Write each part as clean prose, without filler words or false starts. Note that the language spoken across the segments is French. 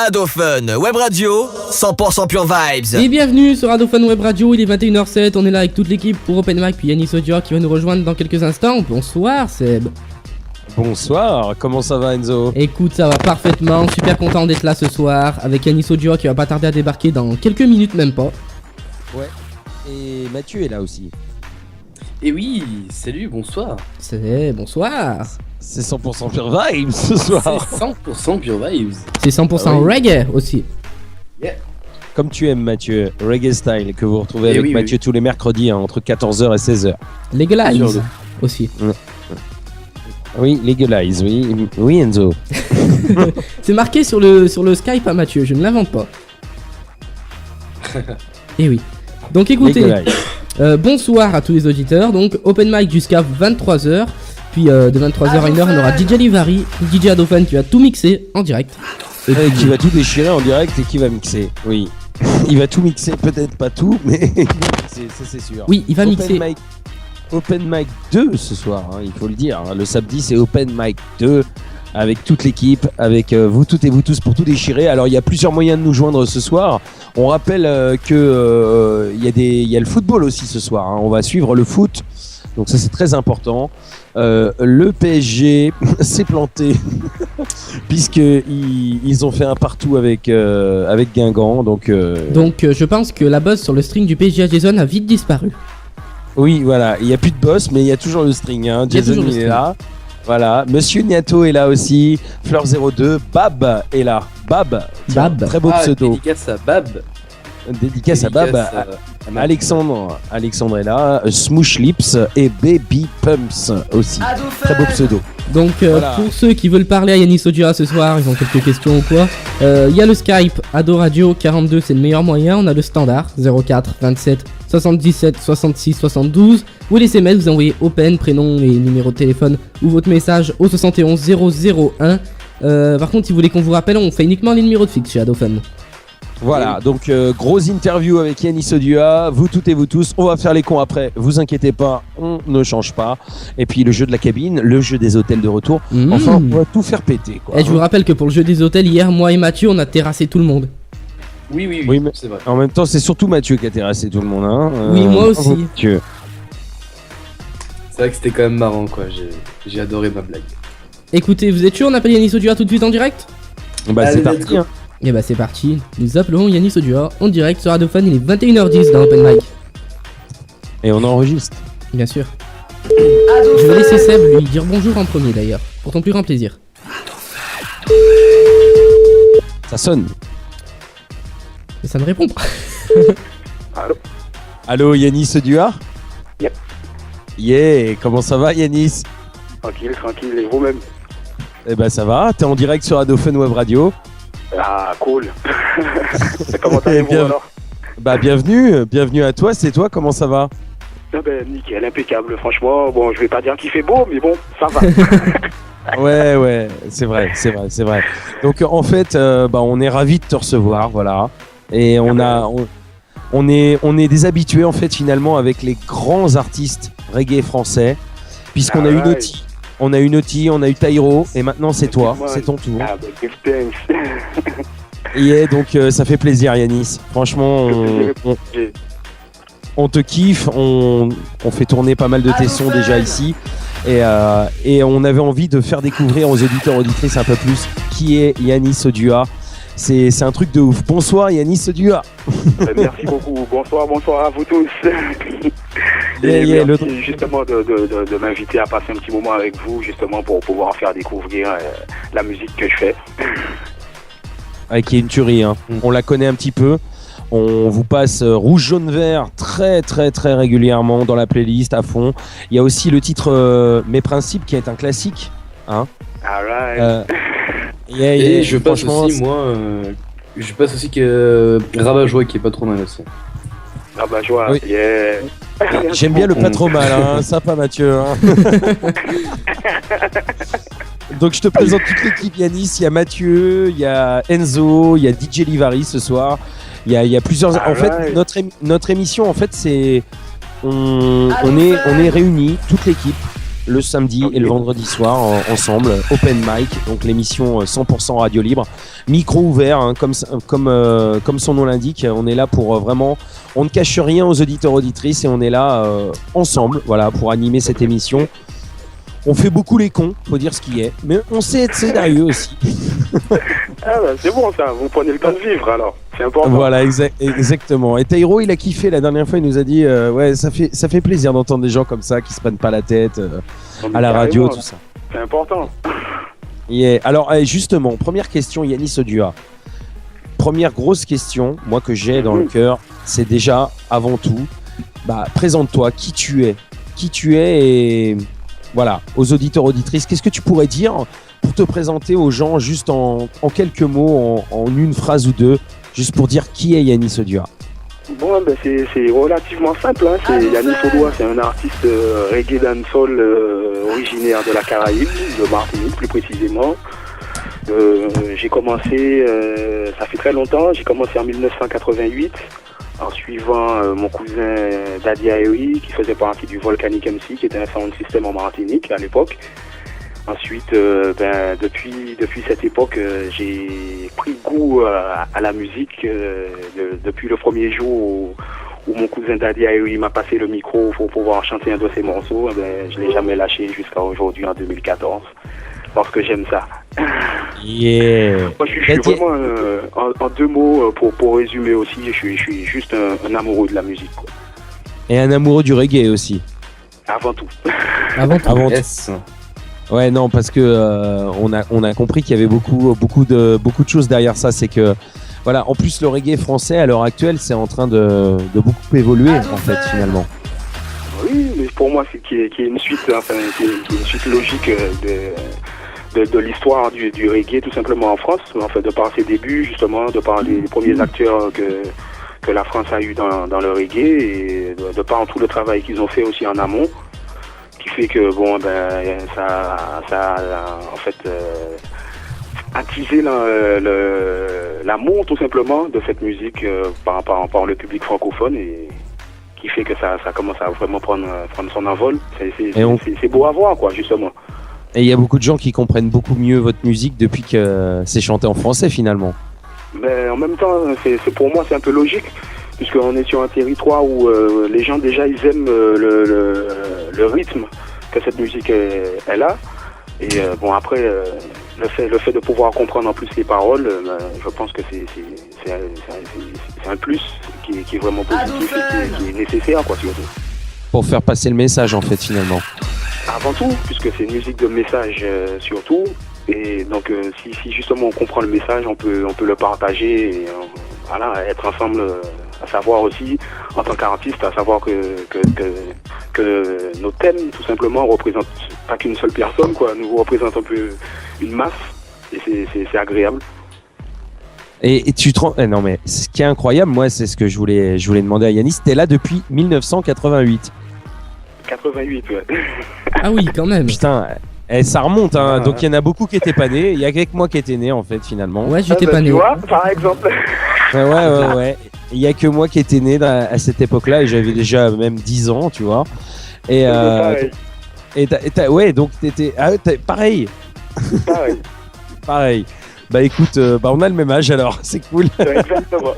Adofun Web Radio, 100% pure vibes. Et bienvenue sur Adofun Web Radio, il est 21h07, on est là avec toute l'équipe pour Open Mic, puis Yannis Odia qui va nous rejoindre dans quelques instants. Bonsoir Seb. Bonsoir, comment ça va Enzo? Écoute, ça va parfaitement, super content d'être là ce soir avec Yannis Odia qui va pas tarder à débarquer dans quelques minutes, même pas. Ouais, et Mathieu est là aussi. Et oui, salut, bonsoir. Bonsoir. C'est 100% pure vibes ce soir. C'est 100% pure vibes. C'est 100% reggae aussi. Yeah. Comme tu aimes Mathieu, reggae style que vous retrouvez avec Mathieu tous les mercredis entre 14h et 16h. Legalize aussi. Oui, legalize, oui Enzo. C'est marqué sur le Skype à Mathieu, je ne l'invente pas. Et oui. Donc écoutez, bonsoir à tous les auditeurs. Donc Open Mic jusqu'à 23h. Puis de 23h à 1h, on aura DJ Livari, DJ Adofun qui va tout mixer en direct. Et qui va tout déchirer en direct et qui va mixer, oui. Il va tout mixer, peut-être pas tout, mais il va mixer, ça c'est sûr. Oui, il va mixer. Open Mic 2 ce soir, il faut le dire. Le samedi c'est Open Mic 2 avec toute l'équipe, avec vous toutes et vous tous pour tout déchirer. Alors il y a plusieurs moyens de nous joindre ce soir. On rappelle que il y a le football aussi ce soir. On va suivre le foot, donc ça c'est très important. Le PSG s'est planté puisqu'ils ont fait un partout avec Guingamp. Donc je pense que la buzz sur le string du PSG à Jason a vite disparu. Oui, voilà, il n'y a plus de boss, mais il y a toujours le string. Hein. Jason il est là. Voilà, Monsieur Niato est là aussi. Fleur 02, Bab est là. Bab. Très beau pseudo. Dédicace à Bab. Dédicace à Bab. Alexandre est là. Smoosh Lips et Baby Pumps aussi. Très beau pseudo. Donc voilà. Pour ceux qui veulent parler à Yannis Odia ce soir, ils ont quelques questions ou quoi, il y a le Skype Ado Radio 42, c'est le meilleur moyen. On a le standard 04 27 77 66 72. Vous les SMS, vous envoyez Open, prénom et numéro de téléphone ou votre message au 71 001. Par contre, si vous voulez qu'on vous rappelle, on fait uniquement les numéros de fixe chez Adofun. Voilà, donc grosse interview avec Yannis Odia, vous toutes et vous tous, on va faire les cons après, vous inquiétez pas, on ne change pas. Et puis le jeu de la cabine, le jeu des hôtels de retour, enfin on va tout faire péter quoi. Et je vous rappelle que pour le jeu des hôtels, hier, moi et Mathieu, on a terrassé tout le monde. Oui, mais c'est vrai. En même temps, c'est surtout Mathieu qui a terrassé tout le monde. Hein. Oui, moi aussi. Mathieu. C'est vrai que c'était quand même marrant quoi, j'ai adoré ma blague. Écoutez, vous êtes sûr, on appelle Yannis Odia tout de suite en direct? Bah allez, c'est parti hein. Et bah c'est parti, nous appelons Yannis Odia en direct sur Adofun, il est 21h10 dans Open Mic. Et on enregistre. Bien sûr. Je vais laisser Seb lui dire bonjour en premier d'ailleurs, pour ton plus grand plaisir. Ça sonne. Mais ça ne répond pas. Allô Yannis Odia? Yep. Yeah, comment ça va Yannis? Tranquille, et vous-même? Eh ben ça va, t'es en direct sur Adofun Web Radio. Ah cool. Comment allez-vous alors? Bah bienvenue à toi, c'est toi, comment ça va? Ah ben nickel, impeccable, franchement, bon je vais pas dire qu'il fait beau, mais bon, ça va. Ouais, c'est vrai. Donc en fait, on est ravis de te recevoir, voilà. Et on est des habitués en fait finalement avec les grands artistes reggae français, puisqu'on a eu Naughty. On a eu Naughty, on a eu Tyro, et maintenant c'est toi, c'est ton tour. Ah bah thanks. Et donc ça fait plaisir Yannis, franchement on te kiffe, on fait tourner pas mal de tes sons déjà ici, et on avait envie de faire découvrir aux auditeurs auditrices un peu plus qui est Yannis Odia. C'est un truc de ouf. Bonsoir Yannis Odia. Merci beaucoup, bonsoir à vous tous. Merci justement de m'inviter à passer un petit moment avec vous, justement pour pouvoir faire découvrir la musique que je fais. Qui est une tuerie, hein. On la connaît un petit peu. On vous passe rouge, jaune, vert très très très régulièrement dans la playlist à fond. Il y a aussi le titre Mes Principes qui est un classique, hein. Alright. Et je passe aussi que Rabat-Joie qui est pas trop mal aussi. Rabat-Joie, oui. Yeah. J'aime bien le pas trop mal, hein. Sympa Mathieu. Hein. Donc je te présente toute l'équipe Yannis, il y a Mathieu, il y a Enzo, il y a DJ Livari ce soir. Il y a plusieurs. En fait, notre émission, en fait, c'est on est réunis, toute l'équipe, le samedi et le vendredi soir ensemble, Open Mic, donc l'émission 100% radio libre, micro ouvert, hein, comme son nom l'indique. On est là pour vraiment, on ne cache rien aux auditeurs auditrices et on est là ensemble, voilà, pour animer cette émission. On fait beaucoup les cons, faut dire ce qui est, mais on sait être sérieux aussi. Ah bah, c'est bon ça, vous prenez le temps de vivre alors, c'est important. Voilà, exactement. Et Taïro, il a kiffé la dernière fois, il nous a dit ouais, ça fait plaisir d'entendre des gens comme ça qui se prennent pas la tête à la radio, tout ça. C'est important. Yeah. Alors justement, première question, Yanis Odua. Première grosse question, moi que j'ai dans le cœur, c'est déjà avant tout, présente-toi, qui tu es et voilà, aux auditeurs auditrices, qu'est-ce que tu pourrais dire pour te présenter aux gens juste en quelques mots, en une phrase ou deux, juste pour dire qui est Yanis Odua. Bon, c'est relativement simple, hein. C'est Yanis Odua, c'est un artiste reggae dancehall originaire de la Caraïbe, de Martinique plus précisément. J'ai commencé, ça fait très longtemps, j'ai commencé en 1988 en suivant mon cousin Daddy Aeri qui faisait partie du Volcanic MC qui était un sound system en Martinique à l'époque. Ensuite, depuis cette époque, j'ai pris goût à la musique depuis le premier jour où mon cousin Daddy Aeri m'a passé le micro pour pouvoir chanter un de ses morceaux. Je l'ai jamais lâché jusqu'à aujourd'hui en 2014 parce que j'aime ça. Yeah. Moi, je suis vraiment, en deux mots, pour résumer aussi, je suis juste un amoureux de la musique, quoi. Et un amoureux du reggae aussi. Avant tout. Avant tout. Yes. Ouais, non, parce que on a compris qu'il y avait beaucoup de choses derrière ça. C'est que voilà, en plus le reggae français à l'heure actuelle, c'est en train de beaucoup évoluer en fait finalement. Oui, mais pour moi, c'est qui est une suite, enfin, qui est une suite logique de l'histoire du reggae tout simplement en France, en fait, de par ses débuts justement, de par les premiers acteurs que la France a eu dans le reggae et de par tout le travail qu'ils ont fait aussi en amont, qui fait que bon ça en fait attisé l'amour tout simplement de cette musique par le public francophone et qui fait que ça commence à vraiment prendre son envol. C'est beau à voir quoi justement. Et il y a beaucoup de gens qui comprennent beaucoup mieux votre musique depuis que c'est chanté en français finalement. Mais en même temps, pour moi c'est un peu logique puisqu'on est sur un territoire où les gens déjà ils aiment le rythme que cette musique elle a. Et bon après le fait de pouvoir comprendre en plus les paroles, je pense que c'est un plus qui est vraiment positif et qui est nécessaire quoi surtout. Pour faire passer le message en fait finalement. Avant tout, puisque c'est une musique de message surtout, et donc si justement on comprend le message, on peut le partager et voilà, être ensemble, à savoir aussi en tant qu'artiste, à savoir que nos thèmes tout simplement représentent pas qu'une seule personne, quoi, nous représentent un peu une masse et c'est agréable. Et tu te rends... non mais ce qui est incroyable, moi c'est ce que je voulais demander à Yanis, t'es là depuis 1988. 88, ouais. Ah oui, quand même. Putain, ça remonte, hein. Donc il y en a beaucoup qui étaient pas nés. Il y a que moi qui étais né en fait finalement. Ouais, j'étais pas né. Tu vois, par exemple. Ouais. Il y a que moi qui étais né à cette époque-là et j'avais déjà même 10 ans, tu vois. Et ouais, donc t'étais pareil. Pareil. Bah écoute, on a le même âge alors, c'est cool. Exactement.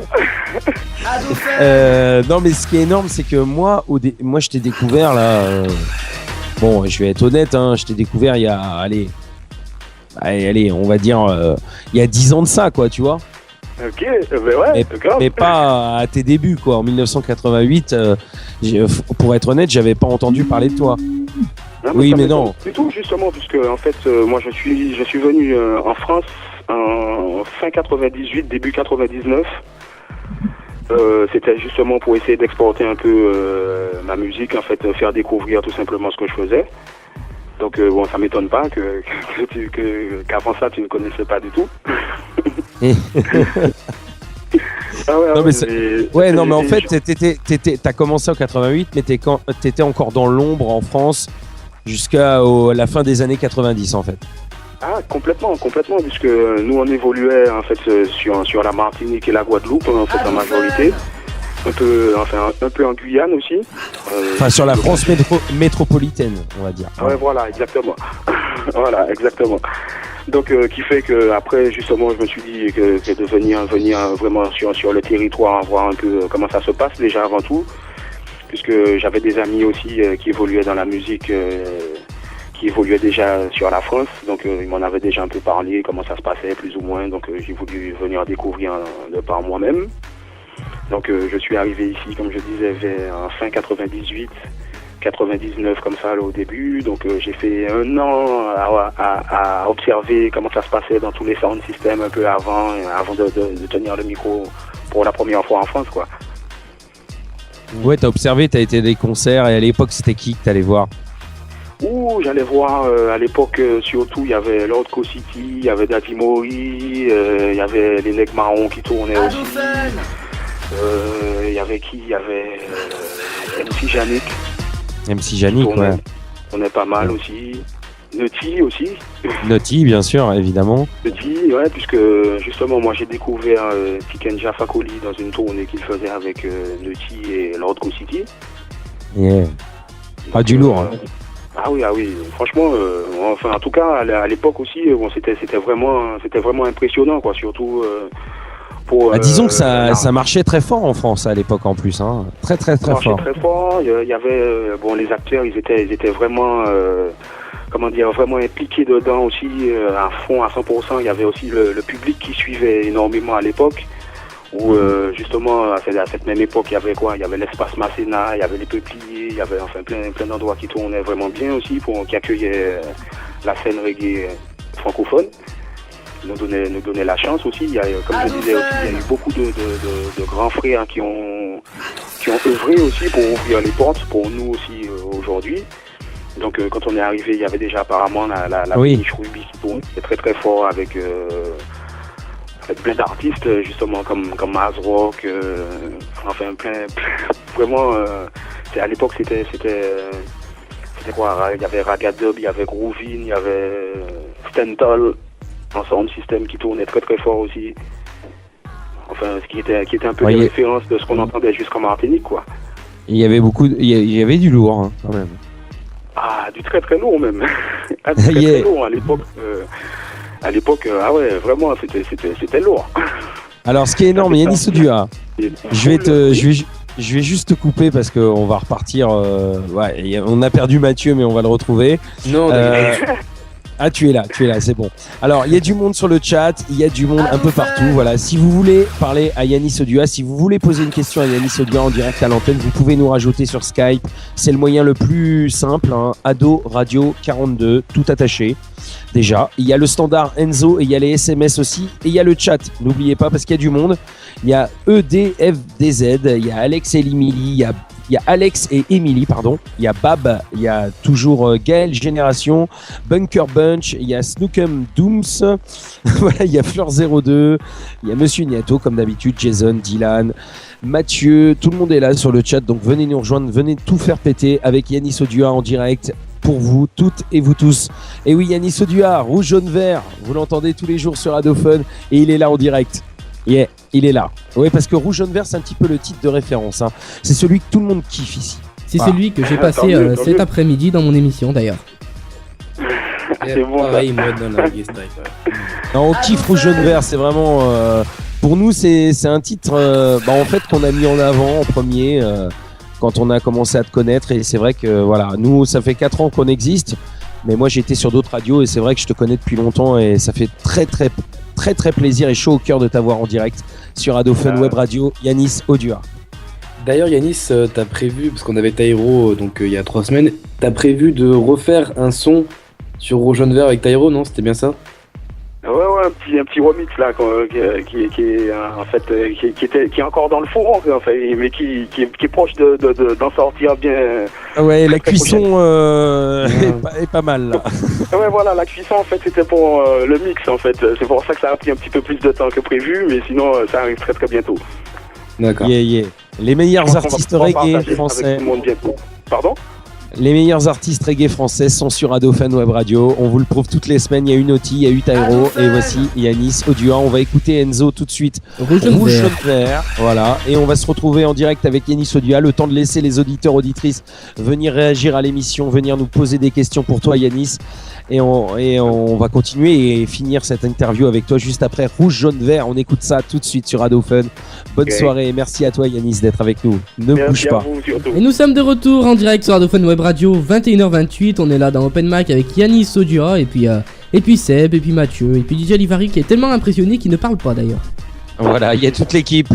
Non mais ce qui est énorme, c'est que moi je t'ai découvert là. Bon, je vais être honnête, hein, je t'ai découvert il y a, allez, on va dire, il y a 10 ans de ça, quoi, tu vois. Ok, ouais, mais pas à tes débuts, quoi. En 1988, pour être honnête, j'avais pas entendu parler de toi. Non, oui, mais non. Du tout, justement, puisque en fait, moi, je suis venu en France en fin 98, début 99. C'était justement pour essayer d'exporter un peu ma musique, en fait, faire découvrir tout simplement ce que je faisais. Donc bon, ça m'étonne pas qu'avant ça, tu ne connaissais pas du tout. Ah ouais, non, mais non, mais en fait, t'as commencé en 88, mais t'étais encore dans l'ombre en France jusqu'à la fin des années 90, en fait. Ah, complètement, puisque nous on évoluait en fait sur la Martinique et la Guadeloupe en fait en majorité. un peu en Guyane aussi. Enfin, sur la France métropolitaine, on va dire. Ouais, voilà, exactement. Voilà, exactement. Donc, qui fait que après, justement, je me suis dit que de venir vraiment sur le territoire, voir un peu comment ça se passe déjà avant tout, puisque j'avais des amis aussi qui évoluaient dans la musique, qui évoluaient déjà sur la France, donc ils m'en avaient déjà un peu parlé, comment ça se passait plus ou moins, donc j'ai voulu venir découvrir de par moi-même. Donc je suis arrivé ici, comme je disais, en fin 98. 99 comme ça là, au début, donc j'ai fait un an à observer comment ça se passait dans tous les sound systems un peu avant de tenir le micro pour la première fois en France, quoi. Ouais, t'as observé, t'as été à des concerts, et à l'époque c'était qui que t'allais voir? J'allais voir à l'époque surtout il y avait Lord Co-City, il y avait Daddy Mori, il y avait les Legs Marrons qui tournaient aussi. Il y avait qui? Il y avait MC Janik. MC Janik, ouais. On est pas mal aussi. Nutty aussi. Nutty, bien sûr, évidemment. Nutty, ouais, puisque justement, moi j'ai découvert Tikenja Fakoli dans une tournée qu'il faisait avec Nutty et Lord Co-City. Yeah. Ah, du lourd. Hein. Ah oui, franchement, enfin, en tout cas, à l'époque aussi, bon, c'était vraiment impressionnant, quoi, surtout. Disons que ça marchait très fort en France à l'époque en plus, hein. Très fort. Très fort. Il y avait les acteurs, ils étaient vraiment vraiment impliqués dedans aussi à fond à 100%. Il y avait aussi le public qui suivait énormément à l'époque. Où justement à cette même époque il y avait quoi? Il y avait l'espace Masséna, il y avait les Peupliers, il y avait enfin plein d'endroits qui tournaient vraiment bien aussi qui accueillaient la scène reggae francophone. Nous donnait la chance aussi. Il y a, comme je disais aussi, il y a eu beaucoup de grands frères qui ont œuvré aussi pour ouvrir les portes pour nous aussi aujourd'hui. Donc quand on est arrivé, il y avait déjà apparemment la Niche Ruby qui tournait très très fort avec plein d'artistes justement comme Maz Rock, enfin plein vraiment. À l'époque c'était quoi? Il y avait Ragadub, il y avait Groovin, il y avait Stentol. Un sound system qui tournait très très fort aussi. Enfin, ce qui était un peu les références de ce qu'on entendait jusqu'en Martinique, quoi. Il y avait il y avait du lourd, hein, quand même. Ah, du très très lourd même. Très lourd à l'époque. À l'époque, ah ouais, vraiment, c'était lourd. Alors, ce qui est énorme, Yanis Odua, je vais juste te couper parce qu'on va repartir. On a perdu Mathieu, mais on va le retrouver. Non, Ah, tu es là, c'est bon. Alors, il y a du monde sur le chat, il y a du monde un peu partout. Voilà, si vous voulez parler à Yanis Odua, si vous voulez poser une question à Yanis Odua en direct à l'antenne, vous pouvez nous rajouter sur Skype. C'est le moyen le plus simple, hein. Ado Radio 42, tout attaché. Déjà, il y a le standard Enzo et il y a les SMS aussi. Et il y a le chat, n'oubliez pas, parce qu'il y a du monde. Il y a EDFDZ, il y a Alex et Limili, il y a Alex et Emily, pardon. Il y a Bab, il y a toujours Gaël Génération, Bunker Bunch, il y a Snookum Dooms, voilà, il y a Fleur 02, il y a Monsieur Niato, comme d'habitude, Jason, Dylan, Mathieu, tout le monde est là sur le chat, donc venez nous rejoindre, venez tout faire péter avec Yanis Odua en direct pour vous toutes et vous tous. Et oui, Yanis Odua, rouge, jaune, vert, vous l'entendez tous les jours sur Radofun et il est là en direct. Yeah, il est là. Oui, parce que rouge, jaune, vert, c'est un petit peu le titre de référence, hein. C'est celui que tout le monde kiffe ici. C'est celui que j'ai passé cet après-midi dans mon émission d'ailleurs. C'est bon, pareil, moi dans la reggae strike. Non, on kiffe rouge, jaune, vert, c'est vraiment pour nous c'est un titre en fait qu'on a mis en avant en premier quand on a commencé à te connaître, et c'est vrai que voilà, nous ça fait 4 ans qu'on existe, mais moi j'ai été sur d'autres radios et c'est vrai que je te connais depuis longtemps et ça fait très plaisir et chaud au cœur de t'avoir en direct sur Radofun Web Radio, Yanis Odua. D'ailleurs, Yanis, t'as prévu, parce qu'on avait Taïro donc il y a 3 semaines, t'as prévu de refaire un son sur Rouge Jaune Vert avec Taïro, non? C'était bien ça? Ouais, un petit remix là qui est encore dans le four, enfin, mais qui est proche d'en sortir bien. Ouais, la cuisson est pas mal là. Ouais, voilà, la cuisson en fait c'était pour le mix en fait. C'est pour ça que ça a pris un petit peu plus de temps que prévu, mais sinon ça arrive très très bientôt. D'accord. Yeah. Les meilleurs artistes reggae français. Pardon? Les meilleurs artistes reggae français sont sur Adophone Web Radio. On vous le prouve toutes les semaines. Il y a eu Naughty, il y a eu Tyro et voici Yanis Odua. On va écouter Enzo tout de suite. Rouge jaune vert. Vert. Voilà. Et on va se retrouver en direct avec Yanis Odua. Le temps de laisser les auditeurs, auditrices venir réagir à l'émission, venir nous poser des questions pour toi, Yanis. Et on va continuer et finir cette interview avec toi juste après Rouge, Jaune, Vert. On écoute ça tout de suite sur Adophone. Bonne soirée et merci à toi, Yanis, d'être avec nous. Ne bouge pas. Vous, surtout. Et nous sommes de retour en direct sur Adophone Web Radio, 21h28. On est là dans Open Mic avec Yanis Odua et puis Seb, et puis Mathieu, et puis DJ Livari qui est tellement impressionné qu'il ne parle pas d'ailleurs. Voilà, il y a toute l'équipe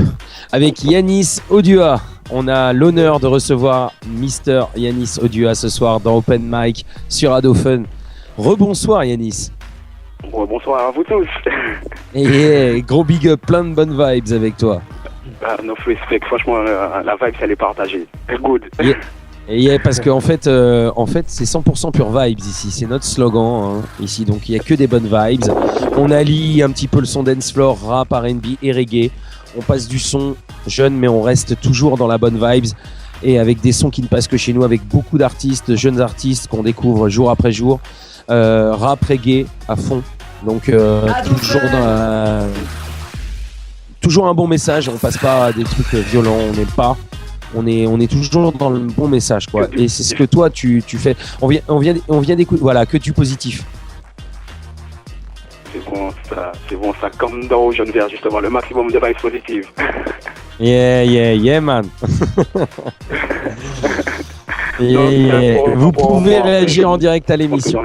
avec Yanis Odua. On a l'honneur de recevoir Mister Yanis Odua ce soir dans Open Mic sur Adophone. Rebonsoir Yanis. Bon, bonsoir à vous tous. Et gros big up, plein de bonnes vibes avec toi. No respect, franchement, la vibe, elle est partagée. Good. Et parce qu'en fait, c'est 100% pure vibes ici. C'est notre slogan ici. Donc il y a que des bonnes vibes. On allie un petit peu le son dance floor, rap, R&B et reggae. On passe du son jeune, mais on reste toujours dans la bonne vibes. Et avec des sons qui ne passent que chez nous, avec beaucoup d'artistes, jeunes artistes qu'on découvre jour après jour. Rap, reggae à fond. Donc toujours dans toujours un bon message. On passe pas à des trucs violents. On est toujours dans le bon message, quoi. Et c'est ce que toi tu fais. On vient d'écouter. Voilà, que du positif. C'est bon ça, comme dans Rouge, Jaune, Vert, justement, le maximum de vibes positives. Yeah, man. Vous pouvez réagir en direct à l'émission.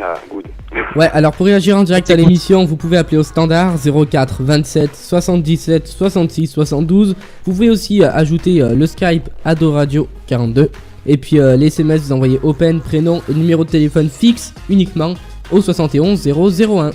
Ah, good. Ouais, alors pour réagir en direct à l'émission, vous pouvez appeler au standard 04 27 77 66 72. Vous pouvez aussi ajouter le Skype Adoradio 42. Et puis les SMS, vous envoyez Open, prénom et numéro de téléphone fixe uniquement au 71 001.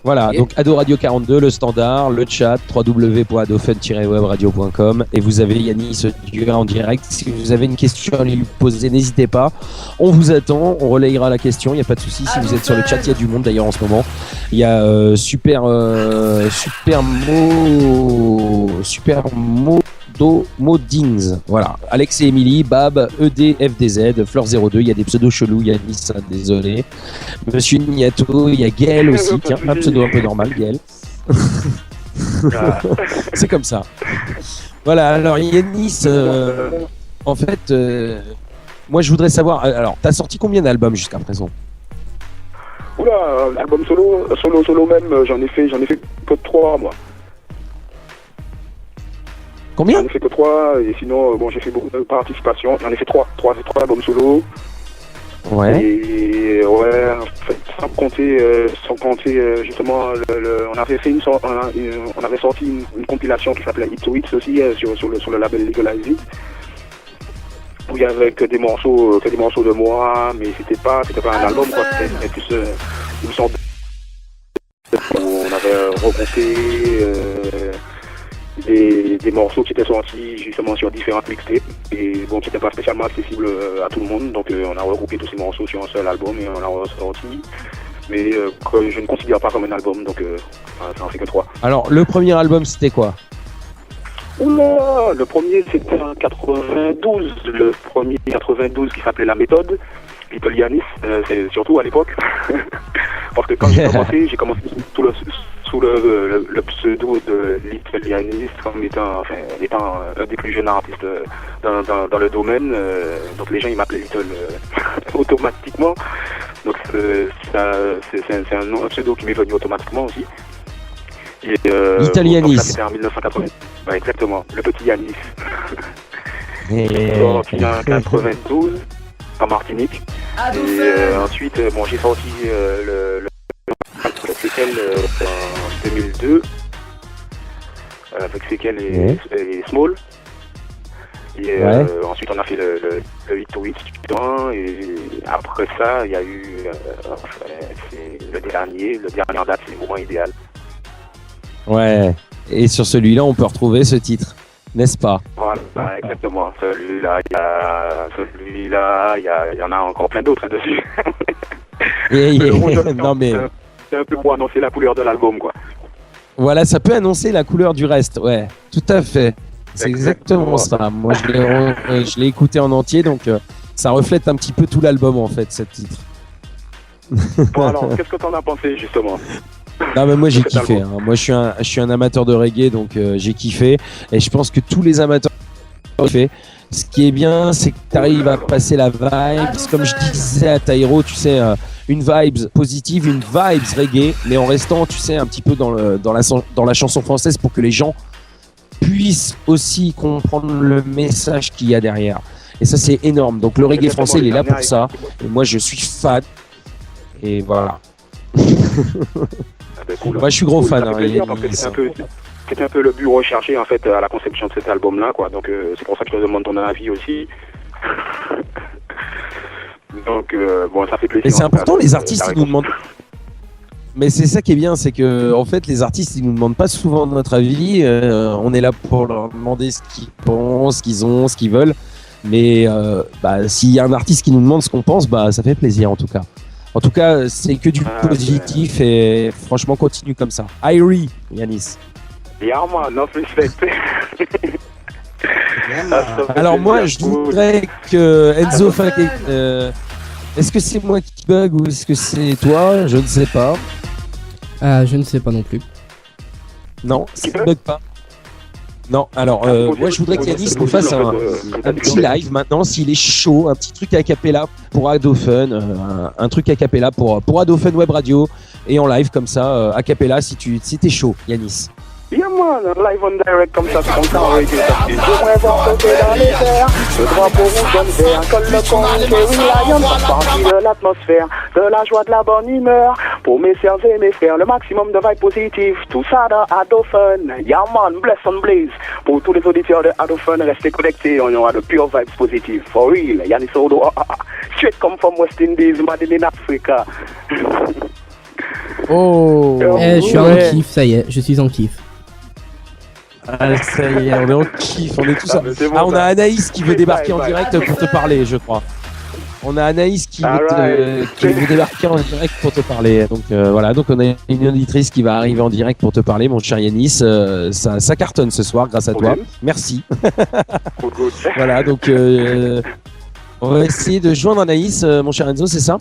Voilà, donc Adoradio 42, le standard, le chat, www.adophone-webradio.com. Et vous avez Yanis Odua en direct. Si vous avez une question à lui poser, n'hésitez pas. On vous attend, on relayera la question, il n'y a pas de souci. Si vous êtes sur le chat, il y a du monde d'ailleurs en ce moment. Il y a Super Modings, voilà. Alex et Emily, Bab, EDFDZ, Fleur02, il y a des pseudos chelous, Yanis, désolé. Monsieur Niato, il y a Gaël aussi, tiens, un pseudo un peu normal, Gaël. C'est comme ça. Voilà, alors Yanis, en fait, moi je voudrais savoir, alors, t'as sorti combien d'albums jusqu'à présent? Oula, l'album solo même, j'en ai fait que 3 moi. Combien? J'en ai fait que 3 et sinon j'ai fait beaucoup de participations. J'en ai fait 3 albums solo. Ouais. Et ouais, en fait, sans compter justement on avait sorti une compilation qui s'appelait Hit to Hits aussi sur le label Legalize It. Où il y avait que des morceaux de moi, mais c'était pas un album quoi, c'était plus une sorte de... On avait regroupé des morceaux qui étaient sortis justement sur différentes mixtapes et bon, qui n'étaient pas spécialement accessibles à tout le monde, donc on a regroupé tous ces morceaux sur un seul album et on l'a ressorti, mais que je ne considère pas comme un album, donc ça en fait que 3. Alors le premier album c'était quoi? Oula, le premier c'était en 92, le premier 92 qui s'appelait La Méthode, Little Yanis, c'est surtout à l'époque, parce que quand j'ai commencé sous le pseudo de Little Yanis comme étant un des plus jeunes artistes dans le domaine, donc les gens ils m'appelaient Little automatiquement, donc c'est un pseudo qui m'est venu automatiquement aussi. Little Yanis. C'était en 1980. Ouais, exactement, le petit Yanis. Et... sorti en 92 en Martinique. Et ensuite, j'ai sorti le séquel en 2002 avec séquel et Small. Et ensuite, on a fait le Hit to Hits et après ça, il y a eu c'est le dernier en date, c'est le moment idéal. Ouais, et sur celui-là, on peut retrouver ce titre, n'est-ce pas? Voilà, exactement. Celui-là, il y en a encore plein d'autres dessus. Non mais... C'est un peu pour annoncer la couleur de l'album, quoi. Voilà, ça peut annoncer la couleur du reste, ouais, tout à fait. C'est exactement ça. Moi, je l'ai écouté en entier, donc ça reflète un petit peu tout l'album en fait, cette titre. Bon, alors, qu'est-ce que t'en as pensé, justement? Non, mais moi j'ai Cet kiffé. album. Moi, je suis un amateur de reggae, donc j'ai kiffé. Et je pense que tous les amateurs ont kiffé. Ce qui est bien, c'est que tu arrives à passer la vibe. Comme je disais à Tairo, tu sais, une vibe positive, une vibe reggae, mais en restant, tu sais, un petit peu dans la chanson française pour que les gens puissent aussi comprendre le message qu'il y a derrière. Et ça, c'est énorme. Donc le reggae français, il est là pour ça. Et moi, je suis fan. Et voilà. Ah ben, cool. Moi, je suis gros fan. Ça fait plaisir, parce que c'était un peu le but recherché en fait à la conception de cet album-là, quoi. Donc c'est pour ça que je te demande ton avis aussi. Donc bon, ça fait plaisir. Et c'est en tout cas, important, les artistes, la ils nous demandent. Mais c'est ça qui est bien, c'est que en fait, les artistes, ils nous demandent pas souvent notre avis. On est là pour leur demander ce qu'ils pensent, ce qu'ils ont, ce qu'ils veulent. Mais s'il y a un artiste qui nous demande ce qu'on pense, ça fait plaisir en tout cas. En tout cas, c'est que du positif et franchement, continue comme ça. Irie, Yanis. Yeah, man, no respect. Alors moi, je voudrais que Enzo est-ce que c'est moi qui bug ou est-ce que c'est toi? Je ne sais pas. Je ne sais pas non plus. Non, ça ne bug pas. Non, alors moi je voudrais qu'Yanis nous fasse un petit live maintenant, s'il est chaud, un petit truc a cappella pour Adofun, un truc a cappella pour Adofun Web Radio et en live comme ça, a cappella si t'es chaud, Yanis. Yeah man, live on direct comme ça, c'est comme ça, reggae, j'aimerais voir sauter dans les airs, le drapeau rouge jaune vert, colle le con, Kerry Lion, fasse partie de l'atmosphère, de la joie, de la bonne humeur, pour mes sœurs et mes frères, le maximum de vibes positives, tout ça dans Adofun, yeah man, bless on blaze, pour tous les auditeurs de Adofun, restez connectés, on y aura de pure vibes positives, for real, Yanis Odo, straight come from West Indies, made in Africa. Oh, Je suis en kiff, ça y est, je suis en kiff. Ah, ça y est, on est en kiff, on est tous en... c'est bon, on a ça. Anaïs qui veut débarquer en direct pour te parler, je crois. On a Anaïs qui veut débarquer en direct pour te parler. Donc voilà, donc on a une auditrice qui va arriver en direct pour te parler, mon cher Yanis. Ça cartonne ce soir grâce à toi. Merci. Good. Voilà, donc on va essayer de joindre Anaïs, mon cher Enzo, c'est ça?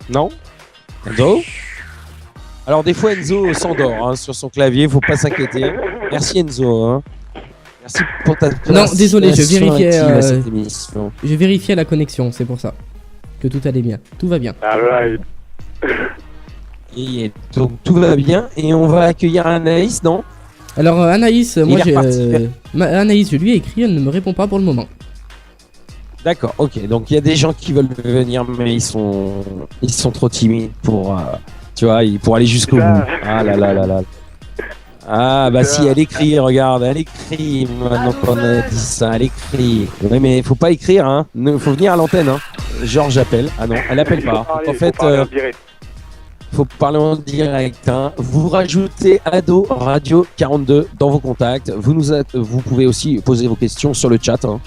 Non? Enzo? Alors des fois Enzo s'endort sur son clavier, faut pas s'inquiéter. Merci Enzo. Merci pour ta Non, désolé, je vérifiais. active à cette émission. Je vérifiais la connexion, c'est pour ça que tout allait bien, tout va bien. Alright. Et donc tout va bien et on va accueillir Anaïs, non? Alors Anaïs, moi est reparti. Anaïs, je lui ai écrit, elle ne me répond pas pour le moment. D'accord, ok. Donc il y a des gens qui veulent venir, mais ils sont trop timides pour, tu vois, pour aller jusqu'au bout. Ah là là là là. Ah bah si, elle écrit, regarde, elle écrit. Maintenant qu'on a dit ça, elle écrit. Oui, mais faut pas écrire, hein. Faut venir à l'antenne, hein. Georges appelle. Ah non, elle appelle pas. Donc, en fait, faut parler en direct. Hein. Vous rajoutez Ado Radio 42 dans vos contacts. Vous pouvez aussi poser vos questions sur le chat. Hein.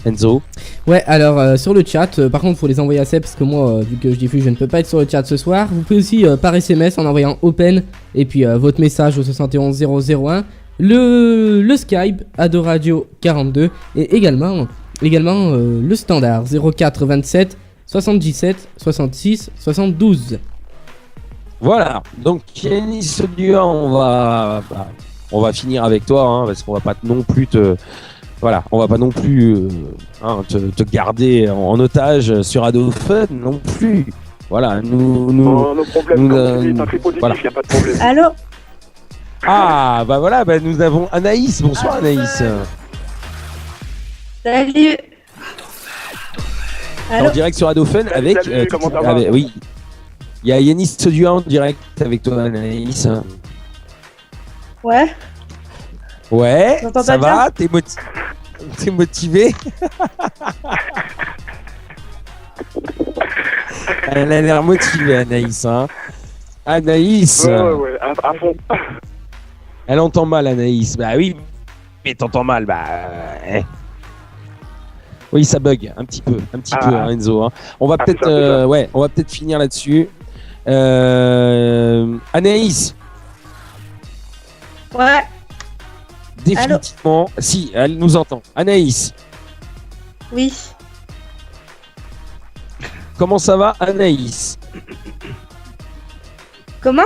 Enzo. Ouais, alors sur le chat, par contre, faut les envoyer à Seb parce que moi, vu que je diffuse, je ne peux pas être sur le chat ce soir. Vous pouvez aussi par SMS en envoyant Open et puis votre message au 71 001, le Skype Ado Radio 42 et également le standard 04 27 77 66 72. Voilà. Donc Yanis Sodua, on va finir avec toi, hein, parce qu'on va pas non plus te garder en otage sur Adofun non plus. Voilà, nos problèmes, comme tu dis, tant que c'est positif, voilà. y a pas de problème. Allô? Ah, bah voilà, nous avons Anaïs. Bonsoir Anaïs. Salut. En Allô? direct sur Adofun avec, salut, comment ça va? oui. Il y a Yanis Sodua en direct avec toi Anaïs. Ouais. Ouais, J'entends ça pas va? T'es motivé? Elle a l'air motivée, Anaïs. Hein. Anaïs. Ouais, à fond. Elle entend mal, Anaïs. Bah oui, mais t'entends mal. Oui, ça bug un petit peu, hein, Enzo. Hein. On va peut-être finir là-dessus. Anaïs. Ouais. définitivement. Si, elle nous entend. Anaïs, Oui. comment ça va, Anaïs? Comment?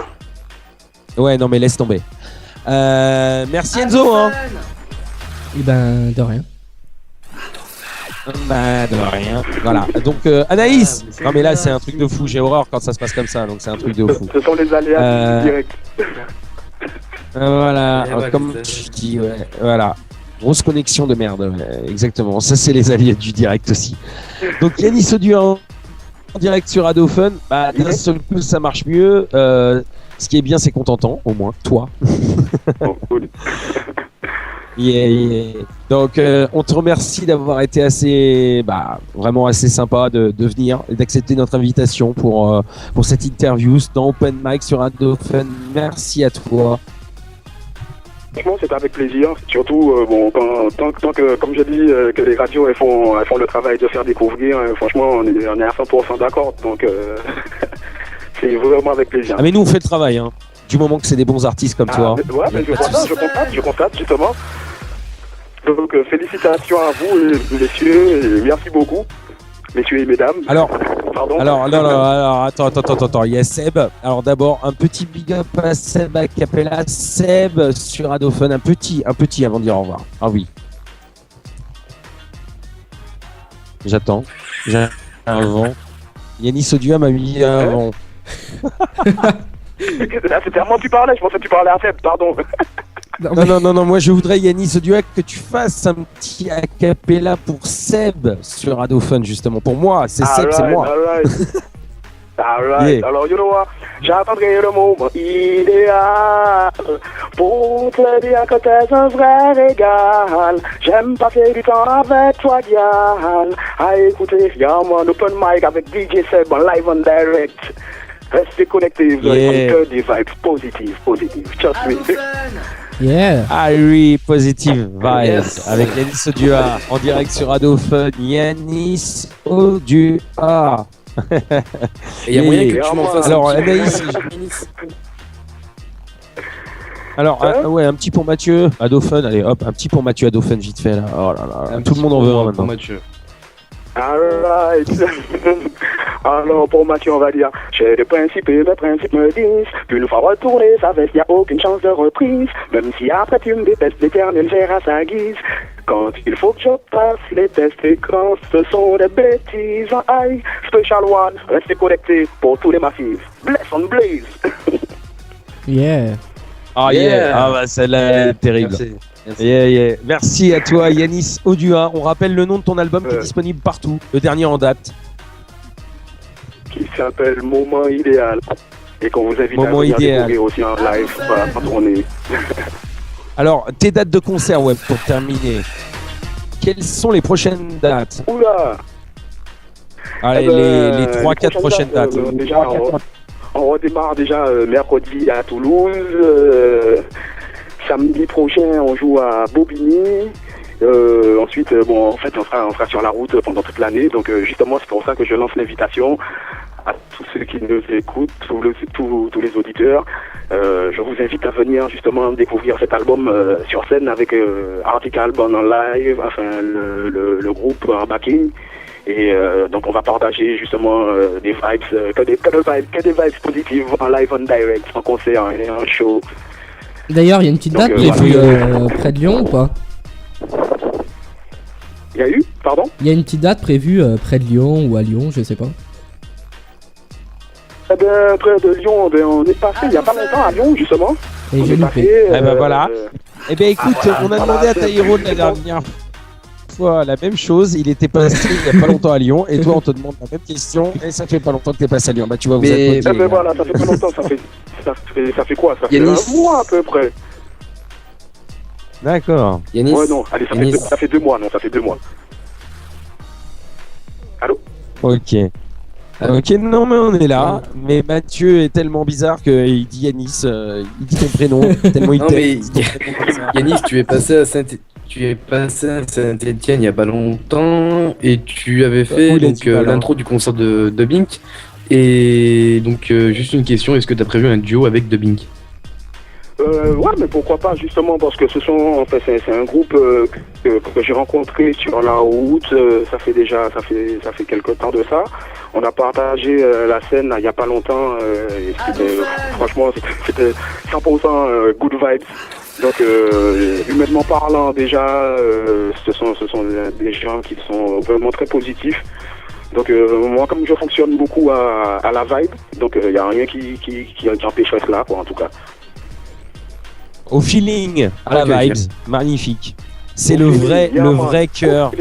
Ouais, non, mais laisse tomber. Merci Enzo. Hein. Et ben, de rien. Bah, de rien. Voilà. Donc, Anaïs. Non, mais là, c'est un truc de fou. J'ai horreur quand ça se passe comme ça. Donc, c'est un truc de fou. Ce sont les aléas du direct. Voilà. Ouais, Comme c'est- tu dis, ouais. Voilà. Grosse connexion de merde. Ouais, exactement. Ça, c'est les alliés du direct aussi. Donc, Yanis Audu en direct sur Adofun. Bah, d'un seul coup, ça marche mieux. Ce qui est bien, c'est qu'on t'entend, au moins, toi. Bon, cool. Yeah. Donc, on te remercie d'avoir été vraiment assez sympa de venir et d'accepter notre invitation pour cette interview dans Open Mic sur Adofun. Merci à toi. Franchement, c'est avec plaisir. Surtout, tant que, comme je dis, que les radios elles font le travail de faire découvrir, franchement, on est à 100% d'accord. Donc, c'est vraiment avec plaisir. Ah, mais nous, on fait le travail, hein. Du moment que c'est des bons artistes comme toi. Ouais, mais je constate justement. Donc, félicitations à vous, messieurs, et merci beaucoup, messieurs et mesdames. Alors, Pardon. attends. Il y a Seb. Alors, d'abord, un petit big up à Seb à Capella. Seb sur Adofun. Un petit avant de dire au revoir. Ah oui. J'attends. Avant. Yanis Audu m'a mis avant. Là, c'était à moi que tu parlais, je pensais que tu parlais à Seb, pardon. Non, moi je voudrais Yanis Audu que tu fasses un petit acapella pour Seb sur Adofun justement. Pour moi, c'est Seb, c'est moi. Alright. Yeah. Alors, you know what? J'attendrai le moment idéal pour te dire que t'es un vrai régal. J'aime passer du temps avec toi, Dial. À écouter, y'a un open mic avec DJ Seb en live and direct. Restez connectés, vous avez que des vibes positives. Trust me. Yeah. Ah oui, positive vibes Yes. avec Yanis Audu en direct sur Adofun. Yanis Audu. Et il y a moyen que tu m'en fasses Alors, un petit Anaïs, alors, un petit pour Mathieu Adofun. Allez, hop, un petit pour Mathieu Adofun, vite fait là. Oh là là, tout le monde en veut un maintenant. Mathieu. Alright. Alors pour Mathieu on va dire j'ai des principes et mes principes me disent qu'une fois retourné sa veste y a aucune chance de reprise. Même si après tu me détestes, l'éternel gère à sa guise. Quand il faut que je passe les tests et quand ce sont des bêtises. Aïe, Special One, restez connectés pour tous les massifs. Bless on Blaze. Yeah. Ah yeah. Ah bah celle-là est terrible. Merci. Yeah. Merci à toi Yanis Audu. On rappelle le nom de ton album qui est disponible partout. Le dernier en date. Qui s'appelle Moment Idéal. Et qu'on vous invite Moment à venir idéal. découvrir aussi en live en tournée. Alors, tes dates de concert, ouais, pour terminer. Quelles sont les prochaines dates? Oula. Allez, les 3-4 prochaines dates. Déjà, on redémarre déjà mercredi à Toulouse. Samedi prochain, on joue à Bobigny. Ensuite, en fait, on sera sur la route pendant toute l'année. Donc, justement, c'est pour ça que je lance l'invitation à tous ceux qui nous écoutent, tous les auditeurs. Je vous invite à venir justement découvrir cet album sur scène avec Arctic Album en live, enfin le groupe en backing. Et donc on va partager justement des vibes, que des vibes positives en live, en direct, en concert et en show. D'ailleurs, il y a une petite date Donc, prévue près de Lyon ou pas? Il y a eu, pardon? Il y a une petite date prévue près de Lyon ou à Lyon, je sais pas. Eh bien, près de Lyon, on est passé il n'y a pas longtemps à Lyon justement. Et On j'ai est loupé. passé, Eh ben voilà. Eh ben écoute, on a demandé à c'est Taïro de la dernière fois la même chose. Il était passé il y a pas longtemps à Lyon. Et toi, on te demande la même question. Et ça fait pas longtemps que t'es passé à Lyon. Bah tu vois, vous Mais- êtes Eh ben voilà, ça fait pas longtemps, ça fait quoi? Ça fait Yanis. un mois à peu près. D'accord. Yanis, Ouais, non, allez, Yanis. ça fait 2 mois, non, ça fait 2 mois. Allô? Ok. Ok, non mais on est là. Mais Mathieu est tellement bizarre qu'il dit Yanis, il dit ton prénom tellement il Non, mais t'aime. Yanis, tu es passé à Saint-Étienne il y a pas longtemps et tu avais fait Où il a donc dit pas, là. l'intro du concert de Bink. Et donc juste une question, est-ce que tu as prévu un duo avec The Bink? Ouais, mais pourquoi pas, justement, parce que c'est un groupe que j'ai rencontré sur la route, ça fait quelque temps de ça. On a partagé la scène il y a pas longtemps, et franchement, c'était 100% good vibes. Donc, humainement parlant, déjà, ce sont des gens qui sont vraiment très positifs. Donc, moi, comme je fonctionne beaucoup à la vibe, donc il n'y a rien qui empêcherait cela, quoi, en tout cas. Au feeling, à la vibes, magnifique. C'est le vrai cœur.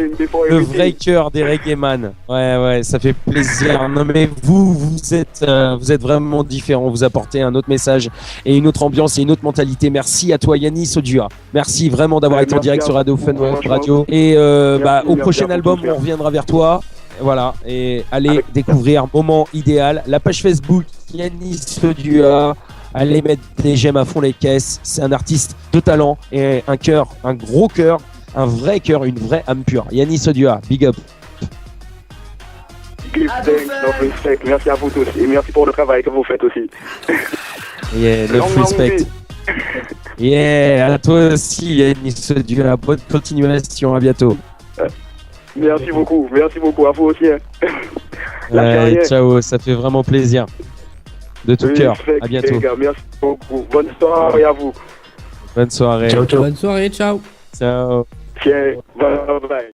Le vrai cœur des reggaeman. Ouais, ça fait plaisir. Non mais vous êtes vraiment différents. Vous apportez un autre message et une autre ambiance et une autre mentalité. Merci à toi Yanis Odiua. Merci vraiment d'avoir été en direct sur Radio Fun Radio. Et au prochain album, on reviendra vers toi. Voilà, et allez découvrir Moment Idéal. La page Facebook Yanis Odiua. Allez mettre des j'aime à fond les caisses. C'est un artiste de talent et un cœur, un gros cœur, un vrai cœur, une vraie âme pure. Yanis Odiua, big up. Merci à vous tous et merci pour le travail que vous faites aussi. Yeah, love respect. Yeah, à toi aussi Yanis Odiua. Bonne continuation, à bientôt. Merci beaucoup, à vous aussi. Ciao, ça fait vraiment plaisir. De tout cœur, à bientôt. Gars, merci beaucoup. Bonne soirée à vous. Bonne soirée. Ciao. Bonne soirée, ciao. Ciao. Bye bye.